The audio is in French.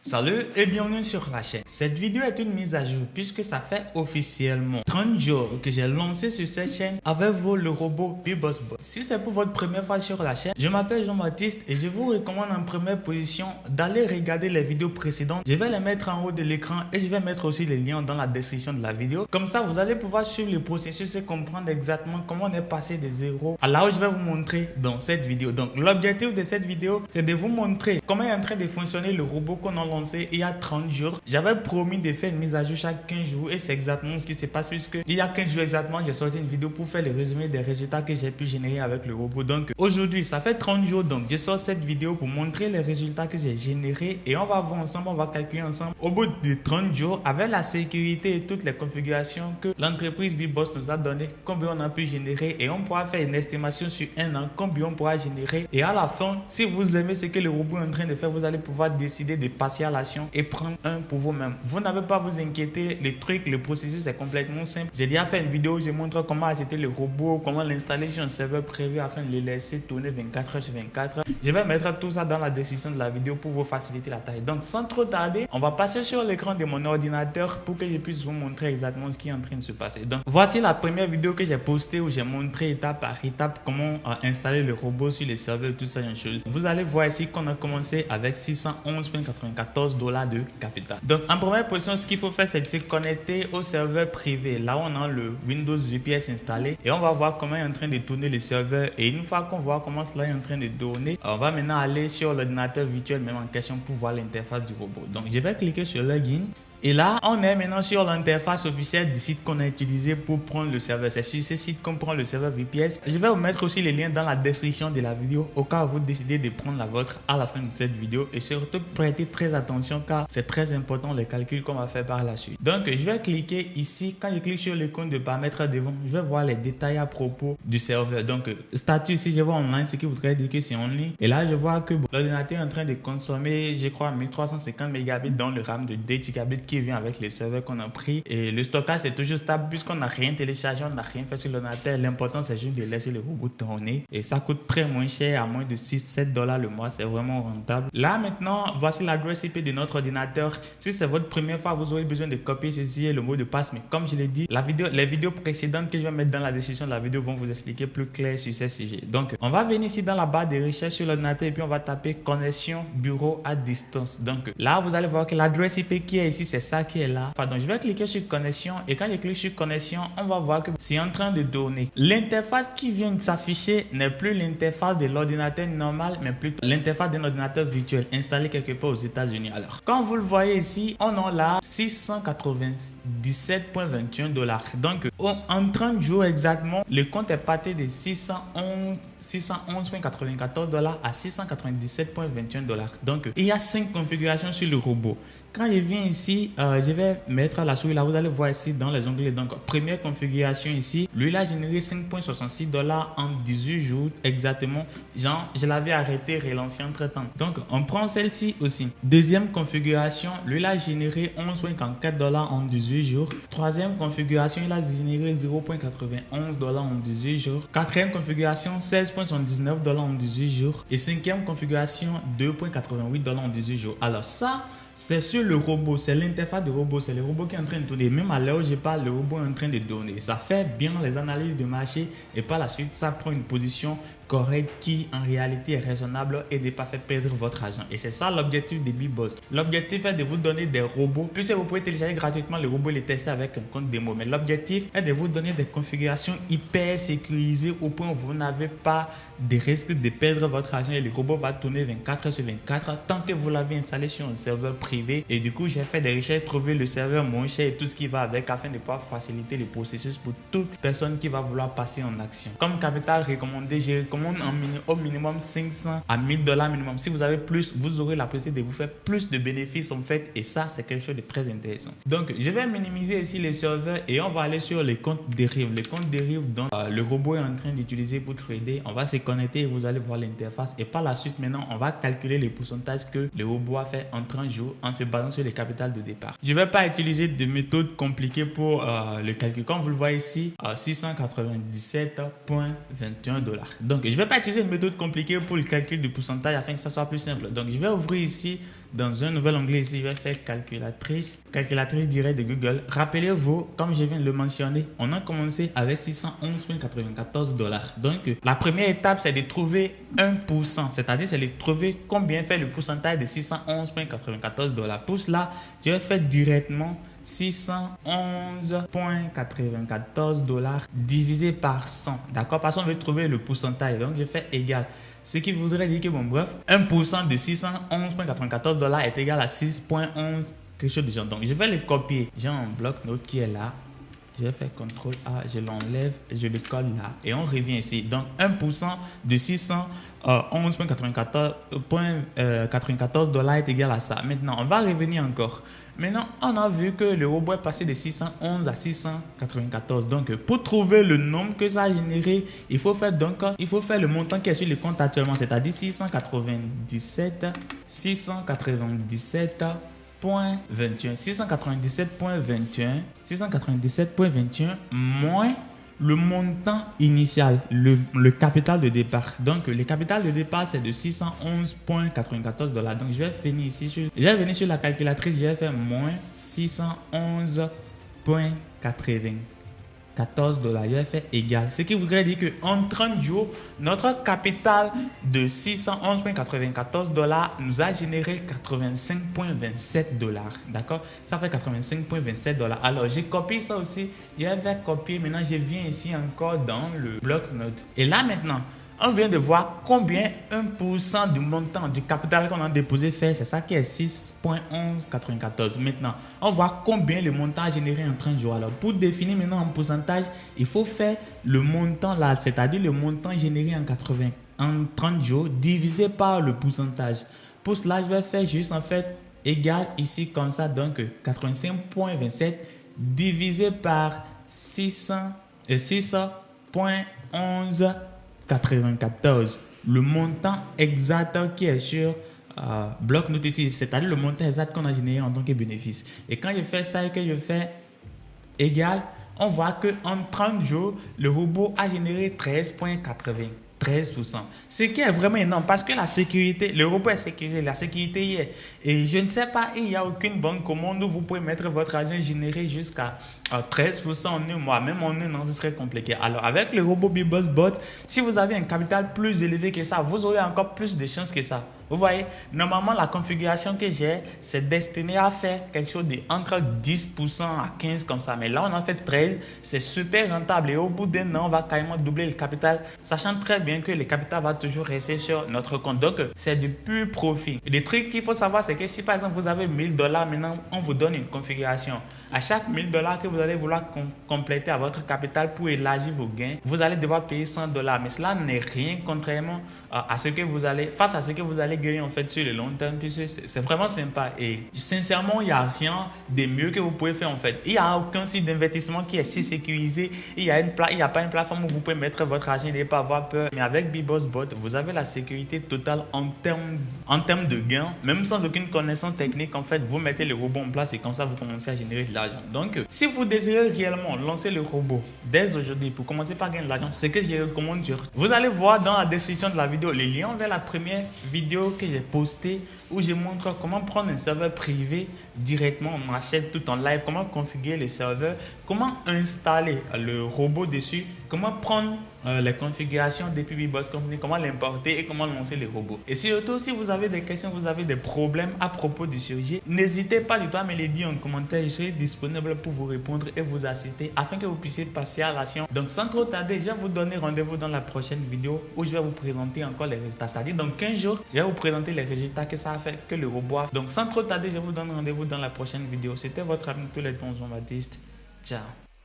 Salut et bienvenue sur la chaîne. Cette vidéo est une mise à jour puisque ça fait officiellement 30 jours que j'ai lancé sur cette chaîne avec vous le robot BBossBot. Si c'est pour votre première fois sur la chaîne, je m'appelle Jean-Baptiste et je vous recommande en première position d'aller regarder les vidéos précédentes. Je vais les mettre en haut de l'écran et je vais mettre aussi les liens dans la description de la vidéo. Comme ça, vous allez pouvoir suivre le processus et comprendre exactement comment on est passé de zéro à là où je vais vous montrer dans cette vidéo. Donc l'objectif de cette vidéo, c'est de vous montrer comment est en train de fonctionner le robot qu'on a lancé il y a 30 jours. J'avais promis de faire une mise à jour chaque 15 jours et c'est exactement ce qui se passe puisque il y a 15 jours exactement, j'ai sorti une vidéo pour faire le résumé des résultats que j'ai pu générer avec le robot. Donc aujourd'hui, ça fait 30 jours, donc je sors cette vidéo pour montrer les résultats que j'ai générés et on va voir ensemble, on va calculer ensemble au bout de 30 jours avec la sécurité et toutes les configurations que l'entreprise BBoss nous a donné, combien on a pu générer et on pourra faire une estimation sur un an, combien on pourra générer et à la fin, si vous aimez ce que le robot est en train de faire, vous allez pouvoir décider de passer à l'action et prendre un pour vous-même. Vous n'avez pas à vous inquiéter, le processus est complètement simple. J'ai déjà fait une vidéo où je montre comment acheter le robot, comment l'installer sur un serveur privé afin de le laisser tourner 24 h sur 24. Je vais mettre tout ça dans la description de la vidéo pour vous faciliter la tâche. Donc sans trop tarder, on va passer sur l'écran de mon ordinateur pour que je puisse vous montrer exactement ce qui est en train de se passer. Donc voici la première vidéo que j'ai postée où j'ai montré étape par étape comment installer le robot sur les serveurs, tout ça, une chose. Vous allez voir ici qu'on a commencé avec 611,94 $ de capital. Donc en première position, ce qu'il faut faire, c'est de se connecter au serveur privé. Là, on a le Windows VPS installé et on va voir comment est en train de tourner le serveur. Et une fois qu'on voit comment cela est en train de tourner, on va maintenant aller sur l'ordinateur virtuel même en question pour voir l'interface du robot. Donc je vais cliquer sur Login. Et là, on est maintenant sur l'interface officielle du site qu'on a utilisé pour prendre le serveur. C'est sur ce site qu'on prend le serveur VPS. Je vais vous mettre aussi les liens dans la description de la vidéo au cas où vous décidez de prendre la vôtre à la fin de cette vidéo. Et surtout, prêtez très attention car c'est très important les calculs qu'on va faire par la suite. Donc, je vais cliquer ici. Quand je clique sur l'icône de paramètres devant, je vais voir les détails à propos du serveur. Donc, statut ici, je vois online, ce qui voudrait dire que c'est en ligne. Et là, je vois que l'ordinateur est en train de consommer, je crois, 1350 mégabits dans le RAM de 2 gigabits qui vient avec les serveurs qu'on a pris et le stockage c'est toujours stable puisqu'on n'a rien téléchargé, on n'a rien fait sur l'ordinateur. L'important c'est juste de laisser le robot tourner et ça coûte très moins cher, à moins de 6-7 $ le mois, c'est vraiment rentable. Là maintenant, voici l'adresse IP de notre ordinateur. Si c'est votre première fois, vous aurez besoin de copier ceci et le mot de passe, mais comme je l'ai dit, les vidéos précédentes que je vais mettre dans la description de la vidéo vont vous expliquer plus clair sur ces sujets. Donc on va venir ici dans la barre de recherche sur l'ordinateur et puis on va taper connexion bureau à distance. Donc là vous allez voir que l'adresse IP qui est ici, c'est ça qui est là. Pardon, je vais cliquer sur connexion et quand je clique sur connexion, on va voir que c'est en train de tourner. L'interface qui vient de s'afficher n'est plus l'interface de l'ordinateur normal, mais plutôt l'interface d'un ordinateur virtuel installé quelque part aux États-Unis. Alors, quand vous le voyez ici, on a là 697,21 $. Donc, en 30 jours exactement, le compte est parti de 611,94 $ à 697,21 $. Donc, il y a 5 configurations sur le robot. Quand je viens ici, je vais mettre la souris là, vous allez voir ici dans les onglets. Donc, première configuration ici, lui il a généré 5,66 $ en 18 jours exactement. Genre, je l'avais arrêté, relancé entre temps. Donc, on prend celle-ci aussi. Deuxième configuration, lui il a généré 11,44 $ en 18 jours. Troisième configuration, il a généré 0,91 $ en 18 jours. Quatrième configuration, 16,79 $ en 18 jours. Et cinquième configuration, 2,88 $ en 18 jours. Alors ça, c'est sur le robot, c'est l'interface du robot, c'est le robot qui est en train de tourner. Même à l'heure où je parle, le robot est en train de tourner. Ça fait bien les analyses de marché et par la suite, ça prend une position correcte qui en réalité est raisonnable et de ne pas faire perdre votre argent. Et c'est ça l'objectif de BBoss. L'objectif est de vous donner des robots, puisque vous pouvez télécharger gratuitement le robot et le tester avec un compte démo. Mais l'objectif est de vous donner des configurations hyper sécurisées au point où vous n'avez pas de risque de perdre votre argent et le robot va tourner 24 h sur 24 tant que vous l'avez installé sur un serveur privé. Et du coup, j'ai fait des recherches, trouver le serveur moins cher et tout ce qui va avec afin de pouvoir faciliter le processus pour toute personne qui va vouloir passer en action. Comme capital recommandé, je recommande au minimum 500 à 1000 $ minimum. Si vous avez plus, vous aurez la possibilité de vous faire plus de bénéfices en fait et ça, c'est quelque chose de très intéressant. Donc, je vais minimiser ici les serveurs et on va aller sur les comptes dérive. Les comptes dérive dont le robot est en train d'utiliser pour trader. On va se connecter et vous allez voir l'interface et par la suite, maintenant, on va calculer les pourcentages que le robot a fait en 30 jours en se basant sur les capitales de départ. Je ne vais pas utiliser de méthodes compliquées pour le calcul. Comme vous le voyez ici, 697,21 $. Donc, je ne vais pas utiliser une méthode compliquée pour le calcul du pourcentage afin que ça soit plus simple. Donc, je vais ouvrir ici dans un nouvel onglet ici, je vais faire calculatrice directe de Google. Rappelez-vous, comme je viens de le mentionner, on a commencé avec 611,94 $. Donc, la première étape, c'est de trouver 1%, c'est-à-dire c'est de trouver combien fait le pourcentage de 611,94 $. Pour cela, je vais faire directement 611,94 $ divisé par 100. D'accord? Parce qu'on veut trouver le pourcentage. Donc, je fais égal. Ce qui voudrait dire que, bon, bref, 1% de 611,94 $ est égal à 6,11 quelque chose de genre. Donc, je vais le copier. J'ai un bloc-notes qui est là. Je vais faire CTRL A, je l'enlève, je le colle là et on revient ici. Donc 1% de 611,94 $ est égal à ça. Maintenant, on va revenir encore. Maintenant, on a vu que le robot est passé de 611 à 694. Donc, pour trouver le nombre que ça a généré, il faut faire le montant qui est sur le compte actuellement, c'est-à-dire 697,21 moins le montant initial, le capital de départ. Donc, le capital de départ, c'est de 611,94 $. Donc, je vais venir ici, je vais venir sur la calculatrice, je vais faire moins 611,94 $. Je vais faire égal. Ce qui voudrait dire qu'en 30 jours, notre capital de 611,94 $ nous a généré 85,27 $. D'accord? Ça fait 85,27 $. Alors, j'ai copié ça aussi. Je vais copier. Maintenant, je viens ici encore dans le bloc-notes. Et là, maintenant, on vient de voir combien 1% du montant du capital qu'on a déposé fait. C'est ça qui est 6,1194. Maintenant, on voit combien le montant a généré en 30 jours. Alors, pour définir maintenant en pourcentage, il faut faire le montant là, c'est-à-dire le montant généré en 30 jours divisé par le pourcentage. Pour cela, je vais faire juste en fait égal ici comme ça. Donc, 85,27 divisé par 6,1194, le montant exact qui est sur bloc-notes ici, c'est-à-dire le montant exact qu'on a généré en tant que bénéfice. Et quand je fais ça et que je fais égal, on voit qu'en 30 jours, le robot a généré 13,80. 13%. Ce qui est vraiment énorme parce que la sécurité, le robot est sécurisé, la sécurité y est. Et je ne sais pas, il n'y a aucune banque au monde où vous pouvez mettre votre argent généré jusqu'à 13% en un mois. Même en un an, ce serait compliqué. Alors, avec le robot BeeBossBot, si vous avez un capital plus élevé que ça, vous aurez encore plus de chances que ça. Vous voyez, normalement, la configuration que j'ai, c'est destiné à faire quelque chose de entre 10% à 15% comme ça. Mais là, on en fait 13%. C'est super rentable. Et au bout d'un an, on va carrément doubler le capital, sachant très bien que le capital va toujours rester sur notre compte. Donc, c'est du pur profit. Et le truc qu'il faut savoir, c'est que si par exemple, vous avez 1000 $, maintenant, on vous donne une configuration. À chaque 1000 $ que vous allez vouloir compléter à votre capital pour élargir vos gains, vous allez devoir payer 100 $. Mais cela n'est rien contrairement à ce que vous allez, face à ce que vous allez gagner en fait sur le long terme. C'est vraiment sympa. Et sincèrement, il n'y a rien de mieux que vous pouvez faire en fait. Il n'y a aucun site d'investissement qui est si sécurisé. Il n'y a pas une plateforme où vous pouvez mettre votre argent et ne pas avoir peur. Mais avec BeeBossBot, vous avez la sécurité totale en termes de gains. Même sans aucune connaissance technique, en fait, vous mettez le robot en place et comme ça, vous commencez à générer de l'argent. Donc, si vous désirez réellement lancer le robot dès aujourd'hui pour commencer par gagner de l'argent, ce que je recommande, vous allez voir dans la description de la vidéo les liens vers la première vidéo que j'ai postée où je montre comment prendre un serveur privé directement. On achète tout en live, comment configurer le serveur, comment installer le robot dessus, comment prendre les configurations depuis BeeBoss Company, comment l'importer et comment lancer le robot. Et surtout, si vous avez des questions, vous avez des problèmes à propos du sujet, n'hésitez pas du tout à me les dire en commentaire. Je serai disponible pour vous répondre et vous assister afin que vous puissiez passer à l'action. Donc, sans trop tarder, je vais vous donner rendez-vous dans la prochaine vidéo où je vais vous présenter encore les résultats. C'est-à-dire, dans 15 jours, je vais vous présenter les résultats que ça a fait, que le robot a. Donc, sans trop tarder, je vous donne rendez-vous dans la prochaine vidéo. C'était votre ami tous les temps, Jean-Baptiste. Ciao.